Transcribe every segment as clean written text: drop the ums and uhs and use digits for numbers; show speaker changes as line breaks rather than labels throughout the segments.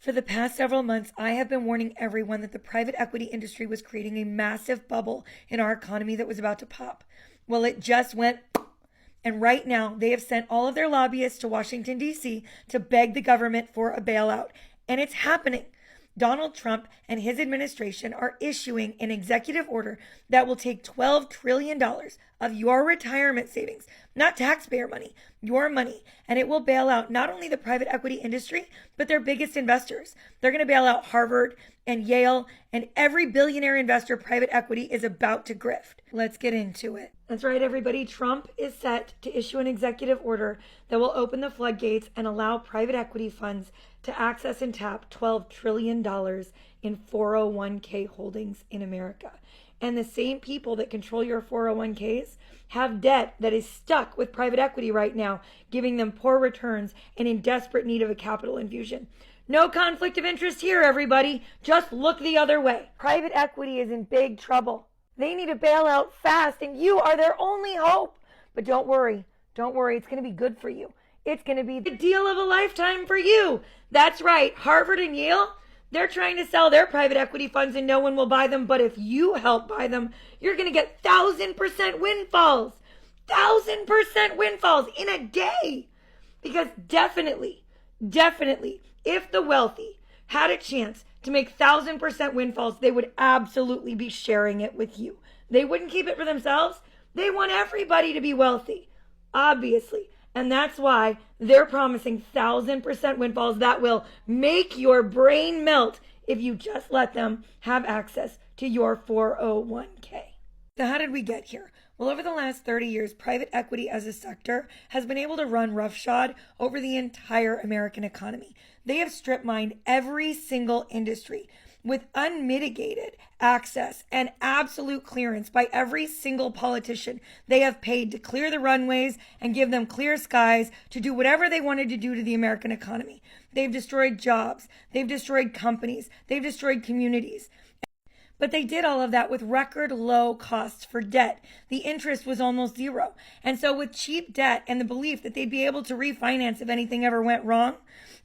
For the past several months, I have been warning everyone that the private equity industry was creating a massive bubble in our economy that was about to pop. Well, it just went, and right now they have sent all of their lobbyists to Washington, D.C. to beg the government for a bailout. And it's happening. Donald Trump and his administration are issuing an executive order that will take $12 trillion of your retirement savings, not taxpayer money, your money, and it will bail out not only the private equity industry, but their biggest investors. They're going to bail out Harvard and Yale and every billionaire investor private equity is about to grift. Let's get into it. That's right, everybody. Trump is set to issue an executive order that will open the floodgates and allow private equity funds to access and tap $12 trillion in 401k holdings in America. And the same people that control your 401ks have debt that is stuck with private equity right now, giving them poor returns and in desperate need of a capital infusion. No conflict of interest here, everybody. Just look the other way. Private equity is in big trouble. They need a bailout fast, and you are their only hope. But don't worry. Don't worry. It's going to be good for you. It's going to be the deal of a lifetime for you. That's right. Harvard and Yale, they're trying to sell their private equity funds and no one will buy them. But if you help buy them, you're going to get 1,000% windfalls. 1,000% windfalls in a day. Because definitely, if the wealthy had a chance to make 1,000% windfalls, they would absolutely be sharing it with you. They wouldn't keep it for themselves. They want everybody to be wealthy, obviously. And that's why they're promising 1,000% windfalls that will make your brain melt if you just let them have access to your 401k. So how did we get here? Well, over the last 30 years, private equity as a sector has been able to run roughshod over the entire American economy. They have strip mined every single industry with unmitigated access and absolute clearance by every single politician. They have paid to clear the runways and give them clear skies to do whatever they wanted to do to the American economy. They've destroyed jobs. They've destroyed companies. They've destroyed communities. But they did all of that with record low costs for debt. The interest was almost zero. And so with cheap debt and the belief that they'd be able to refinance if anything ever went wrong,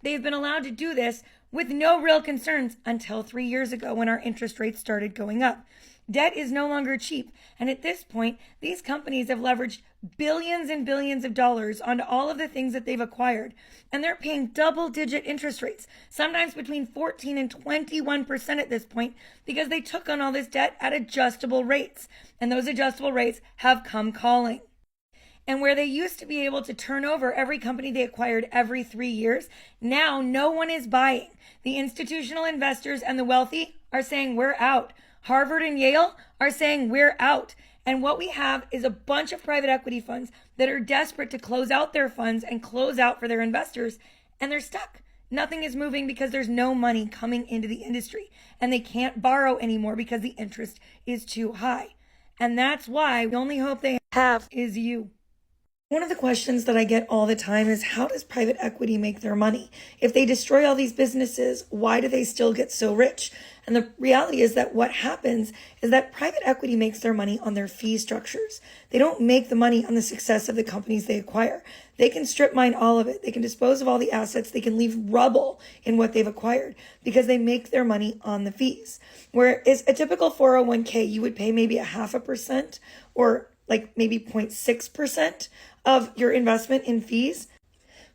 they've been allowed to do this with no real concerns until 3 years ago when our interest rates started going up. Debt is no longer cheap. And at this point, these companies have leveraged billions and billions of dollars onto all of the things that they've acquired. And they're paying double-digit interest rates, sometimes between 14 and 21% at this point, because they took on all this debt at adjustable rates. And those adjustable rates have come calling. And where they used to be able to turn over every company they acquired every 3 years, now no one is buying. The institutional investors and the wealthy are saying we're out. Harvard and Yale are saying we're out. And what we have is a bunch of private equity funds that are desperate to close out their funds and close out for their investors, and they're stuck. Nothing is moving because there's no money coming into the industry, and they can't borrow anymore because the interest is too high. And that's why the only hope they have is you. One of the questions that I get all the time is, how does private equity make their money? If they destroy all these businesses, why do they still get so rich? And the reality is that what happens is that private equity makes their money on their fee structures. They don't make the money on the success of the companies they acquire. They can strip mine all of it. They can dispose of all the assets. They can leave rubble in what they've acquired because they make their money on the fees. Whereas a typical 401k, you would pay maybe 0.5% or like maybe 0.6% of your investment in fees.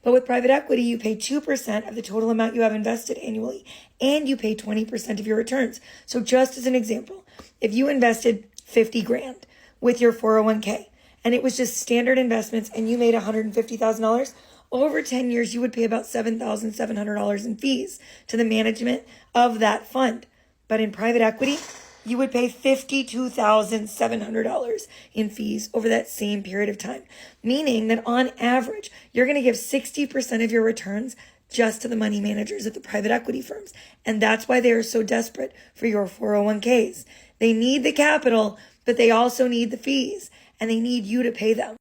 But with private equity, you pay 2% of the total amount you have invested annually, and you pay 20% of your returns. So just as an example, if you invested 50 grand with your 401k and it was just standard investments and you made $150,000, over 10 years, you would pay about $7,700 in fees to the management of that fund. But in private equity, you would pay $52,700 in fees over that same period of time, meaning that on average, you're going to give 60% of your returns just to the money managers at the private equity firms. And that's why they are so desperate for your 401ks. They need the capital, but they also need the fees, and they need you to pay them.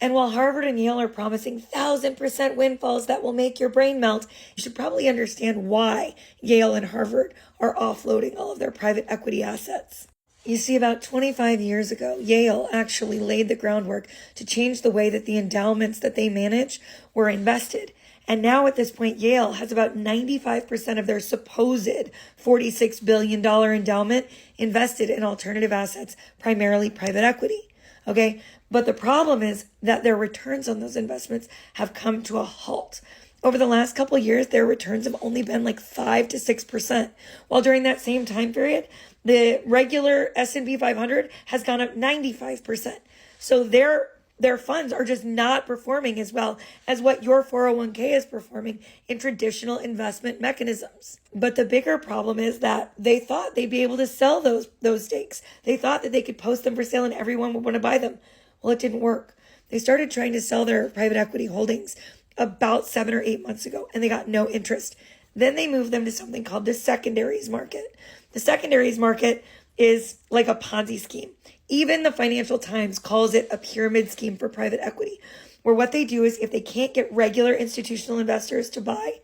And while Harvard and Yale are promising 1,000% windfalls that will make your brain melt, you should probably understand why Yale and Harvard are offloading all of their private equity assets. You see, about 25 years ago, Yale actually laid the groundwork to change the way that the endowments that they manage were invested. And now at this point, Yale has about 95% of their supposed $46 billion endowment invested in alternative assets, primarily private equity. Okay. But the problem is that their returns on those investments have come to a halt. Over the last couple of years, their returns have only been like 5 to 6%, while during that same time period, the regular S&P 500 has gone up 95%. So their funds are just not performing as well as what your 401k is performing in traditional investment mechanisms. But the bigger problem is that they thought they'd be able to sell those stakes. They thought that they could post them for sale and everyone would want to buy them. Well, it didn't work. They started trying to sell their private equity holdings about 7 or 8 months ago, and they got no interest. Then they moved them to something called the secondaries market. The secondaries market is like a Ponzi scheme. Even the Financial Times calls it a pyramid scheme for private equity, where what they do is if they can't get regular institutional investors to buy,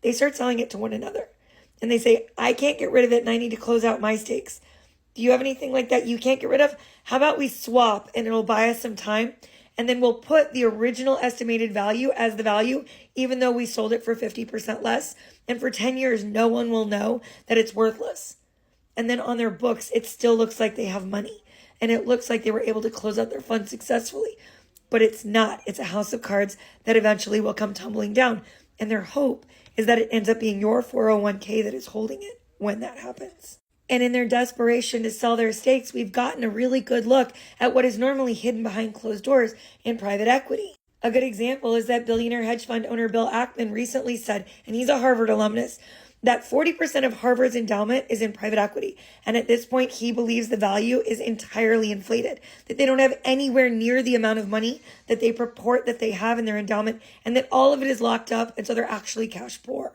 they start selling it to one another. And they say, I can't get rid of it and I need to close out my stakes. Do you have anything like that you can't get rid of? How about we swap and it'll buy us some time? And then we'll put the original estimated value as the value, even though we sold it for 50% less. And for 10 years, no one will know that it's worthless. And then on their books, it still looks like they have money. And it looks like they were able to close out their fund successfully. But it's not. It's a house of cards that eventually will come tumbling down. And their hope is that it ends up being your 401k that is holding it when that happens. And in their desperation to sell their stakes, we've gotten a really good look at what is normally hidden behind closed doors in private equity. A good example is that billionaire hedge fund owner Bill Ackman recently said, and he's a Harvard alumnus, that 40% of Harvard's endowment is in private equity. And at this point, he believes the value is entirely inflated, that they don't have anywhere near the amount of money that they purport that they have in their endowment, and that all of it is locked up, and so they're actually cash poor.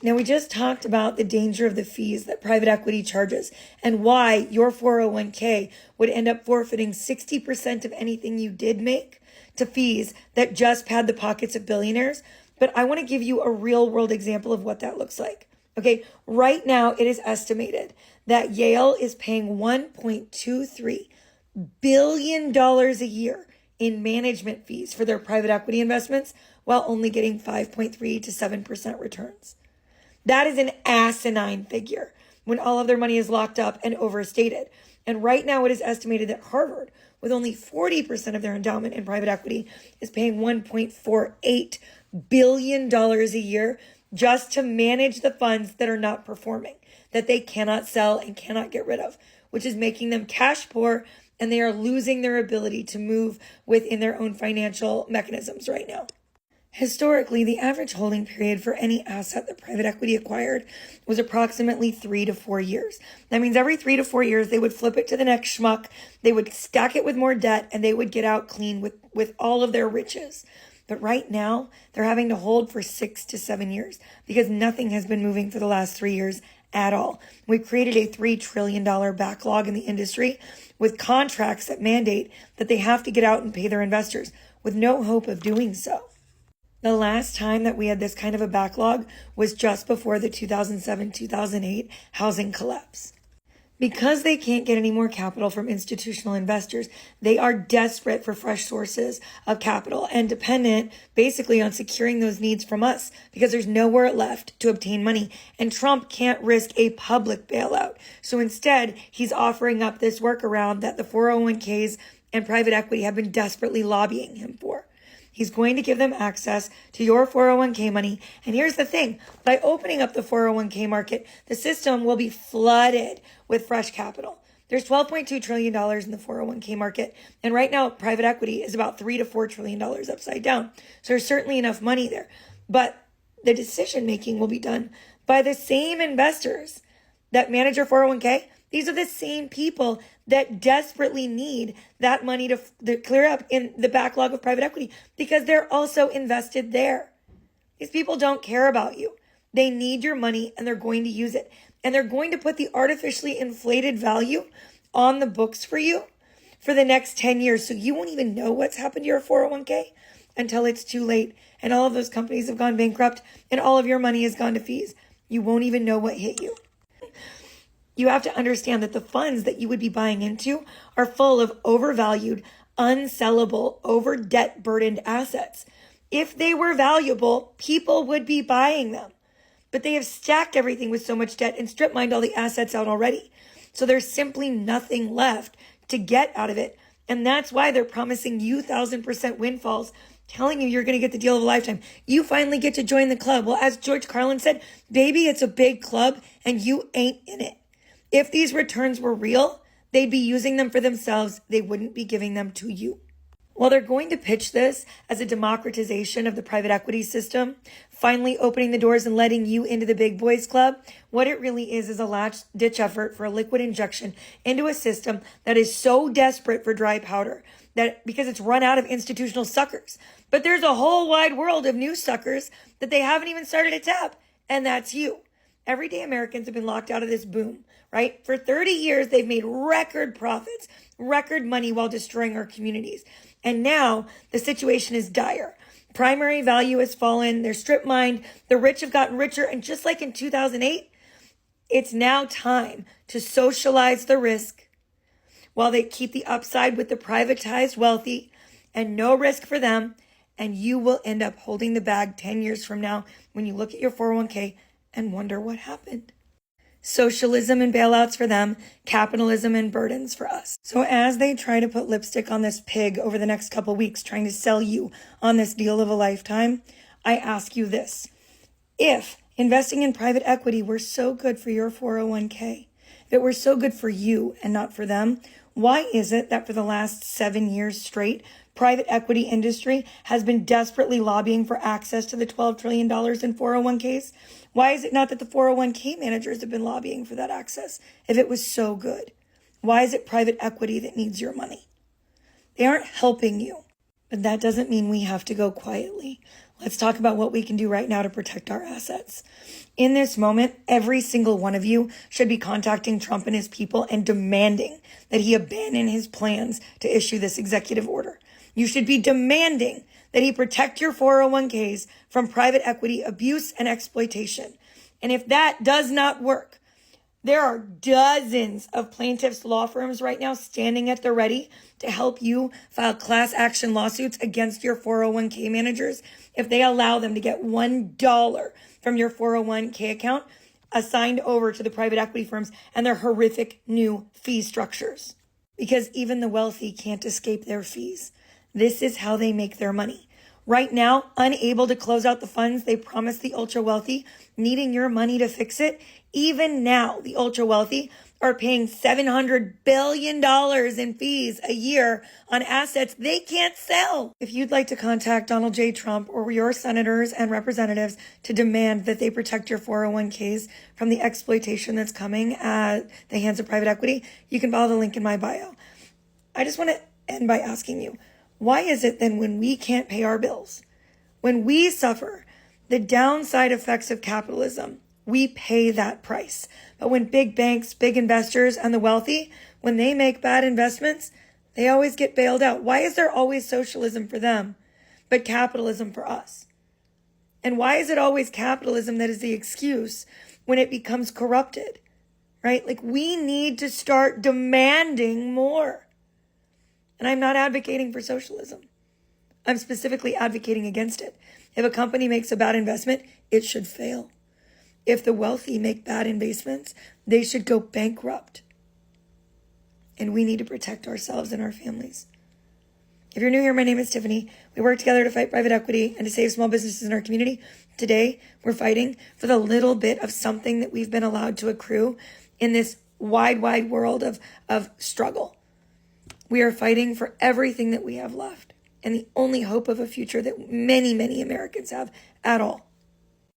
Now, we just talked about the danger of the fees that private equity charges and why your 401k would end up forfeiting 60% of anything you did make to fees that just pad the pockets of billionaires. But I want to give you a real world example of what that looks like. Okay, right now it is estimated that Yale is paying $1.23 billion a year in management fees for their private equity investments while only getting 5.3 to 7% returns. That is an asinine figure when all of their money is locked up and overstated. And right now it is estimated that Harvard, with only 40% of their endowment in private equity, is paying $1.48 billion a year just to manage the funds that are not performing, that they cannot sell and cannot get rid of, which is making them cash poor, and they are losing their ability to move within their own financial mechanisms right now. Historically, the average holding period for any asset that private equity acquired was approximately 3 to 4 years. That means every 3 to 4 years, they would flip it to the next schmuck, they would stack it with more debt, and they would get out clean with all of their riches. But right now, they're having to hold for 6 to 7 years because nothing has been moving for the last 3 years at all. We've created a $3 trillion backlog in the industry with contracts that mandate that they have to get out and pay their investors with no hope of doing so. The last time that we had this kind of a backlog was just before the 2007-2008 housing collapse. Because they can't get any more capital from institutional investors, they are desperate for fresh sources of capital and dependent basically on securing those needs from us because there's nowhere left to obtain money. And Trump can't risk a public bailout. So instead, he's offering up this workaround that the 401ks and private equity have been desperately lobbying him for. He's going to give them access to your 401k money. And here's the thing. By opening up the 401k market, the system will be flooded with fresh capital. There's $12.2 trillion in the 401k market. And right now, private equity is about $3 to $4 trillion upside down. So there's certainly enough money there. But the decision making will be done by the same investors that manage your 401k. These are the same people that desperately need that money to clear up in the backlog of private equity because they're also invested there. These people don't care about you. They need your money and they're going to use it. And they're going to put the artificially inflated value on the books for you for the next 10 years. So you won't even know what's happened to your 401k until it's too late. And all of those companies have gone bankrupt and all of your money has gone to fees. You won't even know what hit you. You have to understand that the funds that you would be buying into are full of overvalued, unsellable, over debt burdened assets. If they were valuable, people would be buying them. But they have stacked everything with so much debt and strip mined all the assets out already. So there's simply nothing left to get out of it. And that's why they're promising you 1,000% windfalls, telling you you're going to get the deal of a lifetime. You finally get to join the club. Well, as George Carlin said, baby, it's a big club and you ain't in it. If these returns were real, they'd be using them for themselves. They wouldn't be giving them to you. While they're going to pitch this as a democratization of the private equity system, finally opening the doors and letting you into the big boys club, what it really is a last-ditch effort for a liquid injection into a system that is so desperate for dry powder that because it's run out of institutional suckers. But there's a whole wide world of new suckers that they haven't even started to tap, and that's you. Everyday Americans have been locked out of this boom, right? For 30 years, they've made record profits, record money while destroying our communities. And now the situation is dire. Primary value has fallen. They're strip mined. The rich have gotten richer. And just like in 2008, it's now time to socialize the risk while they keep the upside with the privatized wealthy and no risk for them. And you will end up holding the bag 10 years from now when you look at your 401k and wonder what happened. Socialism and bailouts for them, capitalism and burdens for us. So as they try to put lipstick on this pig over the next couple weeks, trying to sell you on this deal of a lifetime, I ask you this. If investing in private equity were so good for your 401k, if it were so good for you and not for them, why is it that for the last 7 years straight, private equity industry has been desperately lobbying for access to the $12 trillion in 401ks? Why is it not that the 401k managers have been lobbying for that access if it was so good? Why is it private equity that needs your money? They aren't helping you, but that doesn't mean we have to go quietly. Let's talk about what we can do right now to protect our assets. In this moment, every single one of you should be contacting Trump and his people and demanding that he abandon his plans to issue this executive order. You should be demanding that he protect your 401ks from private equity abuse and exploitation. And if that does not work, there are dozens of plaintiffs' law firms right now standing at the ready to help you file class action lawsuits against your 401k managers if they allow them to get $1 from your 401k account assigned over to the private equity firms and their horrific new fee structures. Because even the wealthy can't escape their fees. This is how they make their money. Right now, unable to close out the funds they promised the ultra wealthy, needing your money to fix it, even now the ultra wealthy are paying $700 billion in fees a year on assets they can't sell. If you'd like to contact Donald J. Trump or your senators and representatives to demand that they protect your 401ks from the exploitation that's coming at the hands of private equity, you can follow the link in my bio. I just want to end by asking you, why is it then when we can't pay our bills, when we suffer the downside effects of capitalism, we pay that price? But when big banks, big investors, and the wealthy, when they make bad investments, they always get bailed out. Why is there always socialism for them, but capitalism for us? And why is it always capitalism that is the excuse when it becomes corrupted, right? Like, we need to start demanding more. And I'm not advocating for socialism. I'm specifically advocating against it. If a company makes a bad investment, it should fail. If the wealthy make bad investments, they should go bankrupt. And we need to protect ourselves and our families. If you're new here, my name is Tiffany. We work together to fight private equity and to save small businesses in our community. Today, we're fighting for the little bit of something that we've been allowed to accrue in this wide, wide world of struggle. We are fighting for everything that we have left and the only hope of a future that many, many Americans have at all.